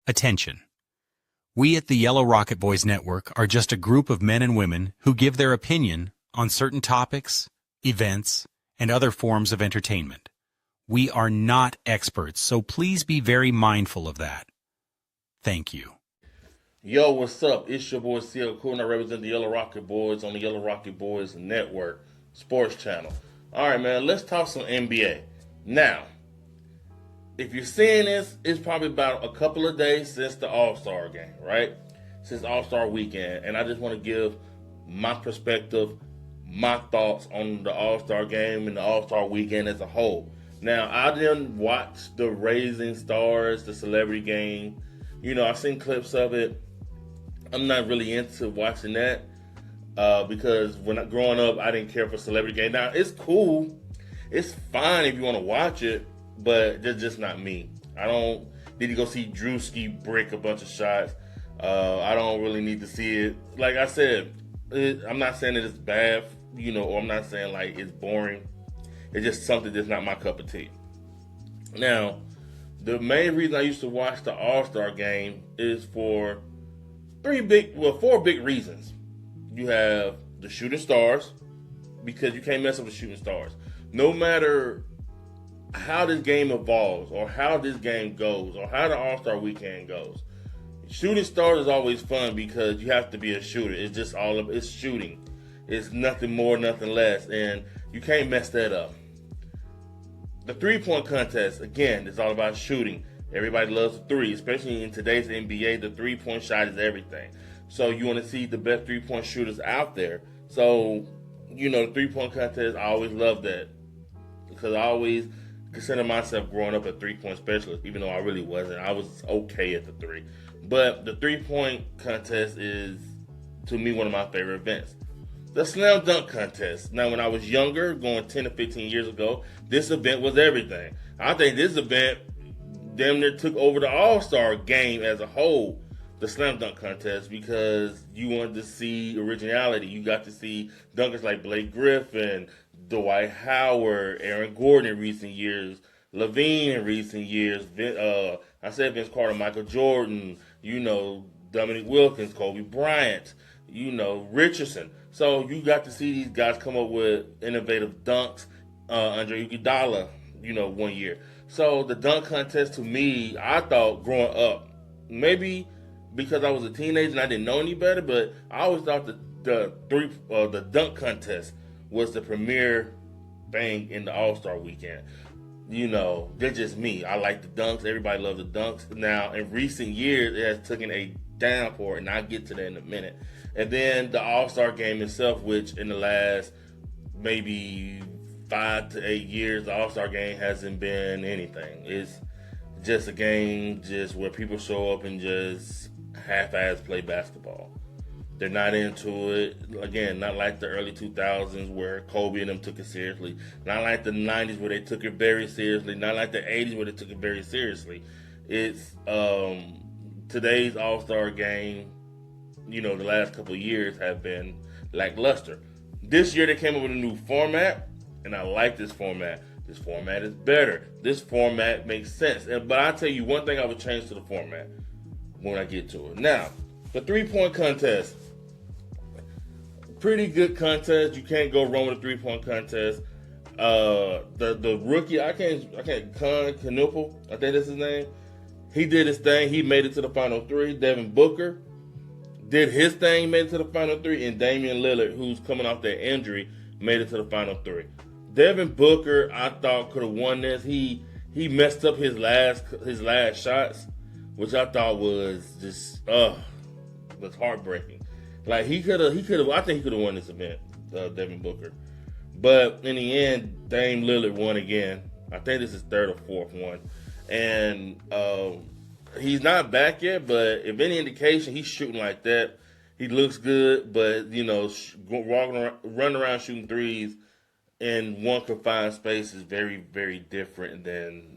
Attention. We at the Yellow Rocket Boys Network are just a group of men and women who give their opinion on certain topics, events, and other forms of entertainment. We are not experts, so please be very mindful of that. Thank you. Yo, what's up? It's your boy CL Cool, and I represent the Yellow Rocket Boys on the Yellow Rocket Boys Network Sports Channel. All right, man, let's talk some NBA. Now, if you're seeing this, it's probably about a couple of days since the AllStar game, right? Since AllStar Weekend. And I just want to give my perspective, my thoughts on the AllStar game and the AllStar Weekend as a whole. Now, I didn't watch the Raising Stars, the celebrity game. You know, I've seen clips of it. I'm not really into watching that because growing up, I didn't care for celebrity game. Now, it's cool. It's fine if you want to watch it. But that's just not me. I don't need to go see Drewski brick a bunch of shots. I don't really need to see it. Like I said, I'm not saying that it's bad, or I'm not saying like it's boring. It's just something that's not my cup of tea. Now, the main reason I used to watch the All-Star game is for four big reasons. You have the shooting stars, because you can't mess up with shooting stars. No matter how this game evolves or how this game goes or how the All-Star Weekend goes, shooting stars is always fun because you have to be a shooter. It's just it's shooting. It's nothing more, nothing less, and you can't mess that up. The three-point contest, again, is all about shooting. Everybody loves the three, especially in today's NBA. The three-point shot is everything. So you want to see the best three-point shooters out there. So, the three-point contest, I always love that because I always consider myself growing up a three-point specialist, even though I really wasn't. I was okay at the three. But the three-point contest is, to me, one of my favorite events. The slam dunk contest. Now, when I was younger, going 10 to 15 years ago, this event was everything. I think this event damn near took over the All-Star game as a whole, the slam dunk contest, because you wanted to see originality. You got to see dunkers like Blake Griffin, Dwight Howard, Aaron Gordon in recent years, Levine in recent years, I said Vince Carter, Michael Jordan, Dominique Wilkins, Kobe Bryant, Richardson. So you got to see these guys come up with innovative dunks, Andre Iguodala, 1 year. So the dunk contest, to me, I thought growing up, maybe because I was a teenager and I didn't know any better, but I always thought the dunk contest was the premier thing in the All-Star Weekend. They're just me. I like the dunks. Everybody loves the dunks. Now, in recent years, it has taken a downpour, and I'll get to that in a minute. And then the All-Star game itself, which in the last maybe 5 to 8 years, the All-Star game hasn't been anything. It's just a game just where people show up and just half-ass play basketball. They're not into it. Again, not like the early 2000s where Kobe and them took it seriously. Not like the 90s where they took it very seriously. Not like the 80s where they took it very seriously. It's today's All-Star game, the last couple of years have been lackluster. This year they came up with a new format, and I like this format. This format is better. This format makes sense. But I'll tell you one thing I would change to the format when I get to it. Now, the three-point contest. Pretty good contest. You can't go wrong with a three-point contest. The rookie, I can't Knupel, I think that's his name. He did his thing. He made it to the final three. Devin Booker did his thing, made it to the final three, and Damian Lillard, who's coming off that injury, made it to the final three. Devin Booker, I thought could have won this. He messed up his last shots, which I thought was just was heartbreaking. Like I think he could have won this event, Devin Booker. But in the end, Dame Lillard won again. I think this is third or fourth one. And he's not back yet, but if any indication, he's shooting like that. He looks good, but, running around shooting threes in one confined space is very, very different than,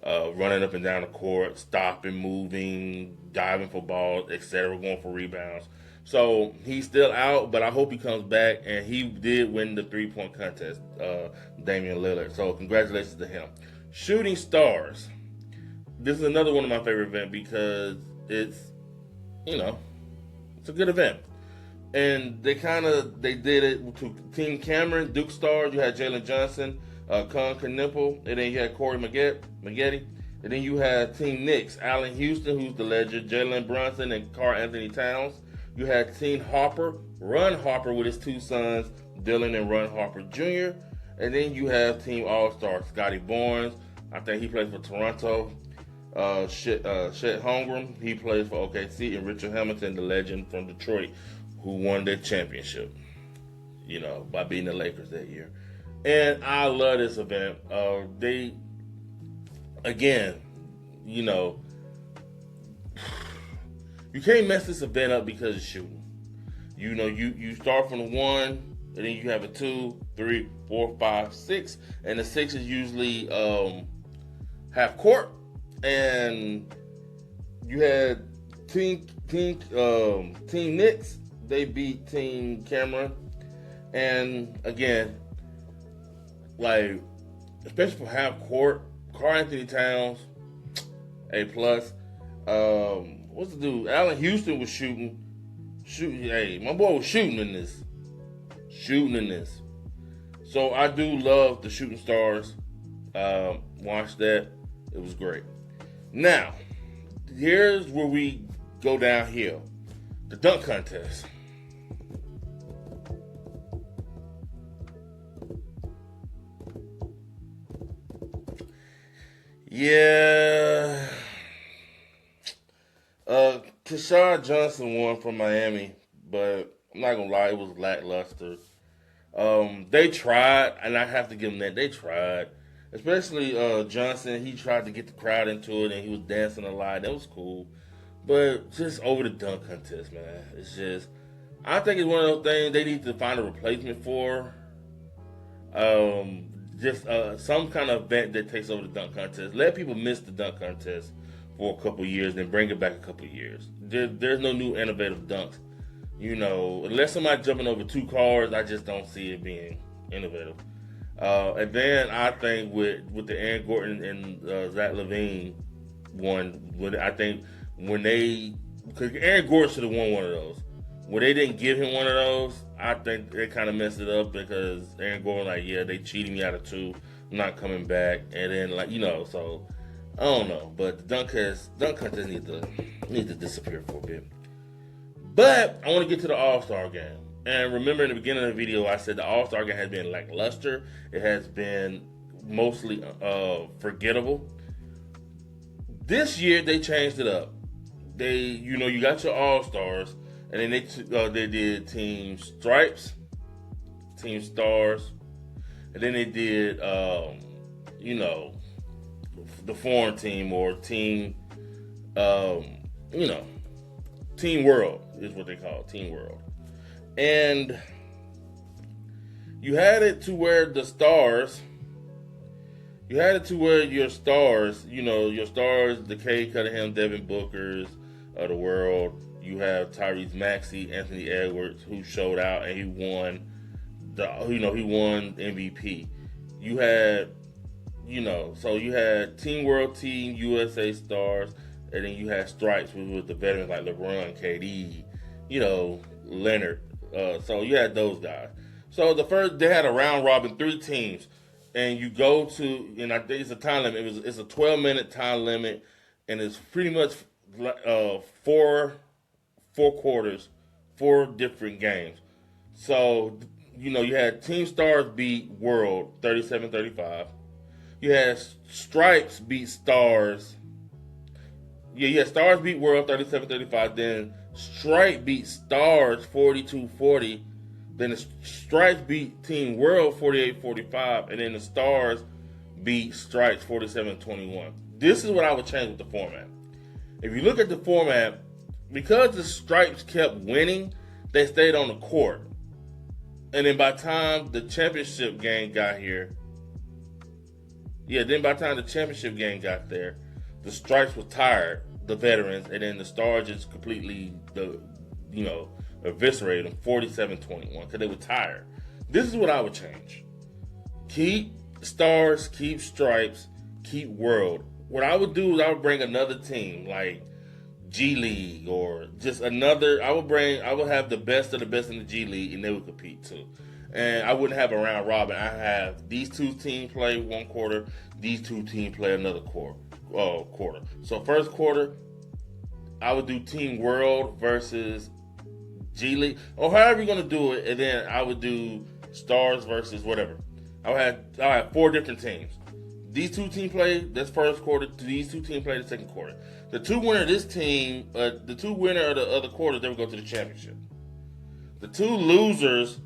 running up and down the court, stopping, moving, diving for balls, etc., going for rebounds. So he's still out, but I hope he comes back, and he did win the three-point contest, Damian Lillard. So congratulations to him. Shooting stars. this is another one of my favorite events because it's, you know, it's a good event. And they did it to Team Cameron, Duke Stars. You had Jalen Johnson, Con Knipple, and then you had Corey Maggette. And then you had Team Knicks, Allen Houston, who's the legend, Jalen Brunson, and Karl Anthony Towns. You had Team Harper, Ron Harper with his two sons, Dylan and Ron Harper Jr. And then you have Team All-Star, Scotty Barnes. I think he plays for Toronto. Chet Holmgren, he plays for OKC. And Richard Hamilton, the legend from Detroit, who won their championship, you know, by beating the Lakers that year. And I love this event. Again, you know, you can't mess this event up because of shooting. You know, you start from the 1, and then you have a 2, 3, 4, 5, 6, and the 6 is usually half court. And you had Team Knicks. They beat Team Cameron, and again, like, especially for half court, Karl Anthony Towns, A+. What's the dude? Allen Houston was shooting. Hey, my boy was shooting in this. So I do love the Shooting Stars. Watch that. It was great. Now, here's where we go downhill. The dunk contest. Yeah. Tashard Johnson won from Miami, but I'm not gonna lie, it was lackluster. They tried, and I have to give them that. They tried. Especially Johnson, he tried to get the crowd into it, and he was dancing a lot. That was cool. But just over the dunk contest, man. It's just, I think it's one of those things they need to find a replacement for. Just some kind of event that takes over the dunk contest. Let people miss the dunk contest for a couple years, then bring it back a couple years. There's no new innovative dunks. You know, unless somebody jumping over 2 cars, I just don't see it being innovative. And then I think with the Aaron Gordon and Zach LaVine one, because Aaron Gordon should have won one of those. When they didn't give him one of those, I think they kind of messed it up because Aaron Gordon, like, yeah, they cheated me out of 2. I'm not coming back. And then, like, you know, so I don't know. But the dunk contest need to disappear for a bit. But I want to get to the All-Star game. And remember in the beginning of the video, I said the All-Star game has been lackluster. It has been mostly forgettable. This year, they changed it up. You got your All-Stars, and then they did Team Stripes, Team Stars, and then they did, the foreign team or Team, Team World is what they call it, Team World. And you had it to where your stars, the K. Cunningham, Devin Bookers of the world. You have Tyrese Maxey, Anthony Edwards, who showed out and he won MVP. You had, so you had Team World, Team USA Stars, and then you had Stripes, which was the veterans like LeBron, KD, Leonard. So you had those guys. So they had a round robin, 3 teams, and you go to, and I think it's a time limit. It's a 12-minute time limit, and it's pretty much 4 quarters, 4 different games. So you had Team Stars beat World 37-35. You had Stripes beat Stars. Yeah, you had Stars beat World 37-35. Then Stripe beat Stars 42-40. Then the Stripes beat Team World 48-45. And then the Stars beat Stripes 47-21. This is what I would change with the format. If you look at the format, because the Stripes kept winning, they stayed on the court. And then by the time the championship game got here, the Stripes were tired, the veterans, and then the Stars just completely, eviscerated them 47-21 because they were tired. This is what I would change. Keep Stars, keep Stripes, keep World. what I would do is I would bring another team like G League or just another. I would have the best of the best in the G League, and they would compete too. And I wouldn't have a round robin. I have these two teams play one quarter, these two teams play another quarter. So first quarter, I would do Team World versus G League, or however you're gonna do it, and then I would do Stars versus whatever. I'll have 4 different teams. These two teams play this first quarter. These two teams play the second quarter. The two winner of this team, the two winner of the other quarter, they would go to the championship. The two losers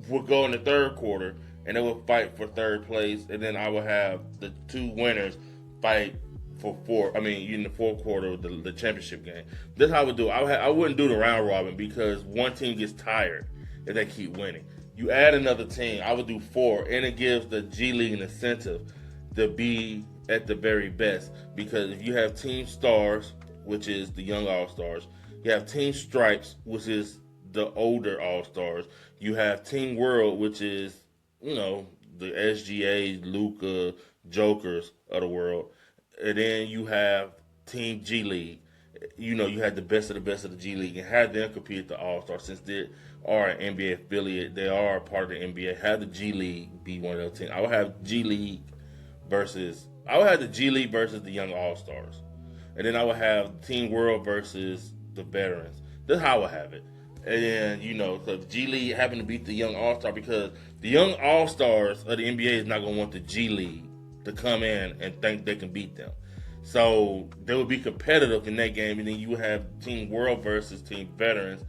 would go in the third quarter, and they would fight for third place. And then I would have the two winners fight for in the fourth quarter of the championship game. This is how I would do it. I wouldn't do the round robin because one team gets tired if they keep winning. You add another team. I would do 4, and it gives the G League an incentive to be at the very best. Because if you have Team Stars, which is the young All-Stars, you have Team Stripes, which is the older All-Stars, you have Team World, which is, the SGA, Luka, Jokers of the world, and then you have Team G League. You had the best of the G League, and have them compete at the All-Star. Since they are an NBA affiliate, they are a part of the NBA. Have the G League be one of those teams. I would have the G League versus the young All-Stars, and then I would have Team World versus the veterans. That's how I would have it. And then so the G League happened to beat the young All-Star, because the young All-Stars of the NBA is not going to want the G League to come in and think they can beat them. So they would be competitive in that game, and then you would have Team World versus Team Veterans,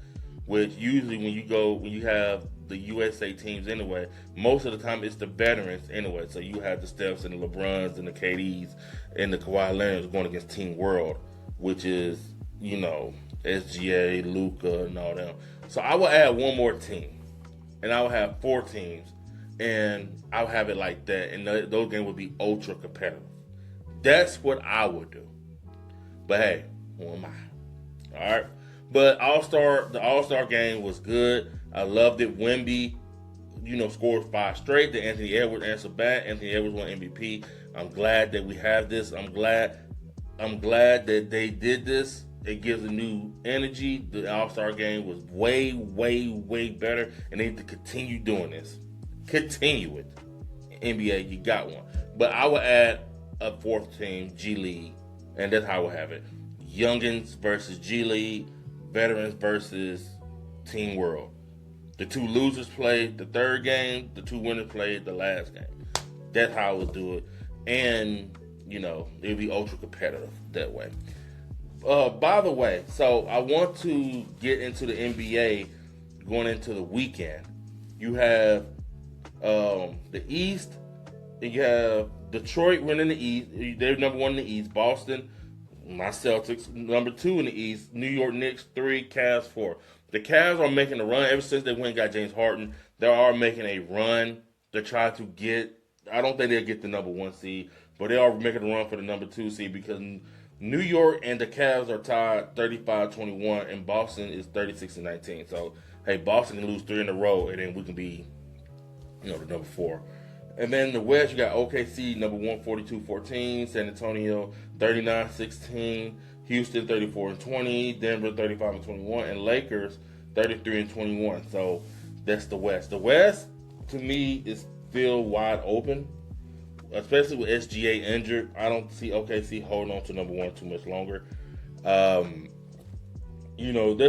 which usually when you have the USA teams anyway, most of the time it's the veterans anyway. So you have the Stephs and the LeBrons and the KDs and the Kawhi Leonards going against Team World, which is SGA, Luka, and all them. So I will add one more team, and I will have 4 teams, and I'll have it like that, and those games would be ultra competitive. That's what I would do. But hey, who am I? All right. But the All-Star game was good. I loved it. Wemby, scored 5 straight. The Anthony Edwards answered back. Anthony Edwards won MVP. I'm glad that we have this. I'm glad that they did this. It gives a new energy. The All-Star game was way, way, way better, and they need to continue doing this. Continue it. NBA, you got one. But I would add a 4th team, G League, and that's how I would have it. Youngins versus G League, veterans versus Team World. The 2 losers played the 3rd game, the 2 winners played the last game. That's how I would do it. And, it would be ultra competitive that way. By the way, so I want to get into the NBA going into the weekend. You have the East, and you have Detroit winning the East. They're number 1 in the East. Boston, my Celtics, number 2 in the East. New York Knicks, 3. Cavs, 4. The Cavs are making a run. Ever since they went and got James Harden, they are making a run to try to get, I don't think they'll get the number 1 seed, but they are making a run for the number 2 seed, because New York and the Cavs are tied 35-21, and Boston is 36-19. So, hey, Boston can lose 3 in a row, and then we can be, the number 4. And then the West, you got OKC, number 1, 42-14. San Antonio, 39-16. Houston, 34-20. Denver, 35-21. And Lakers, 33-21. So that's the West. The West, to me, is still wide open, especially with SGA injured. I don't see OKC holding on to number 1 too much longer. There's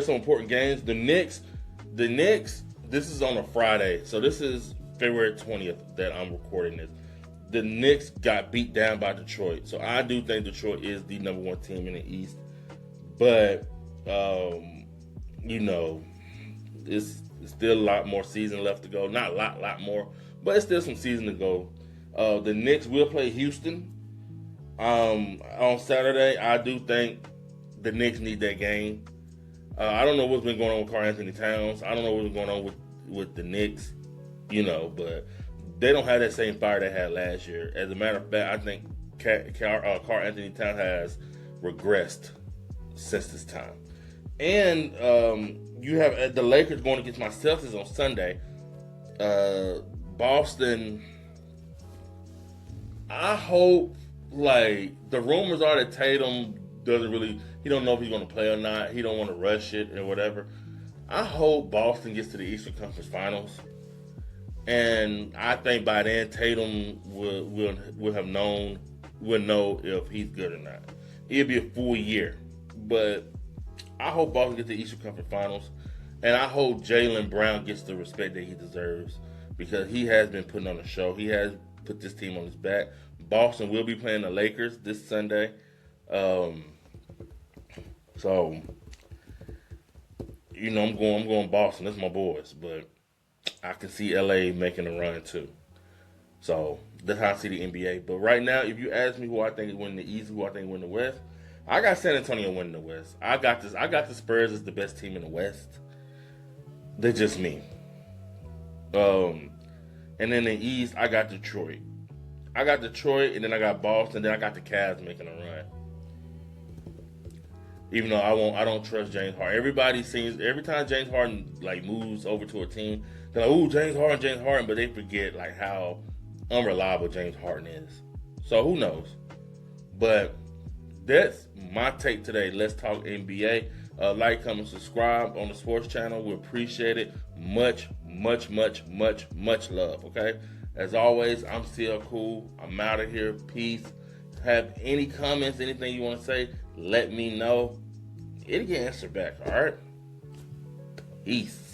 some important games. The Knicks, this is on a Friday. So this is February 20th that I'm recording this. The Knicks got beat down by Detroit. So I do think Detroit is the number 1 team in the East. But, it's still a lot more season left to go. Not a lot more, but it's still some season to go. The Knicks will play Houston on Saturday. I do think the Knicks need that game. I don't know what's been going on with Karl Anthony Towns. I don't know what's going on with the Knicks. But they don't have that same fire they had last year. As a matter of fact, I think Karl Anthony Towns has regressed since this time. And you have the Lakers going against my Celtics on Sunday. Boston, I hope like the rumors are that Tatum he don't know if he's going to play or not. He don't want to rush it or whatever. I hope Boston gets to the Eastern Conference Finals, and I think by then Tatum will know if he's good or not. It'll be a full year, but I hope Boston gets to the Eastern Conference Finals, and I hope Jaylen Brown gets the respect that he deserves because he has been putting on a show. He has put this team on his back. Boston will be playing the Lakers this Sunday. So, you know, I'm going Boston. That's my boys, but I can see LA making a run too. So that's how I see the NBA. But right now, if you ask me who I think is winning the East, who I think win the West, I got San Antonio winning the West. I got the Spurs as the best team in the West. They're just me. And then in the East, I got Detroit. And then I got Boston. Then I got the Cavs making a run. Even though I don't trust James Harden. Every time James Harden like moves over to a team, they're like, "Ooh, James Harden," but they forget like how unreliable James Harden is. So who knows? But that's my take today. Let's talk NBA. Like, comment, subscribe on the sports channel. We appreciate it. Much, much, much, much, much love. Okay. As always, I'm still cool. I'm out of here. Peace. Have any comments, anything you want to say, let me know. It'll get answered back, all right? Peace.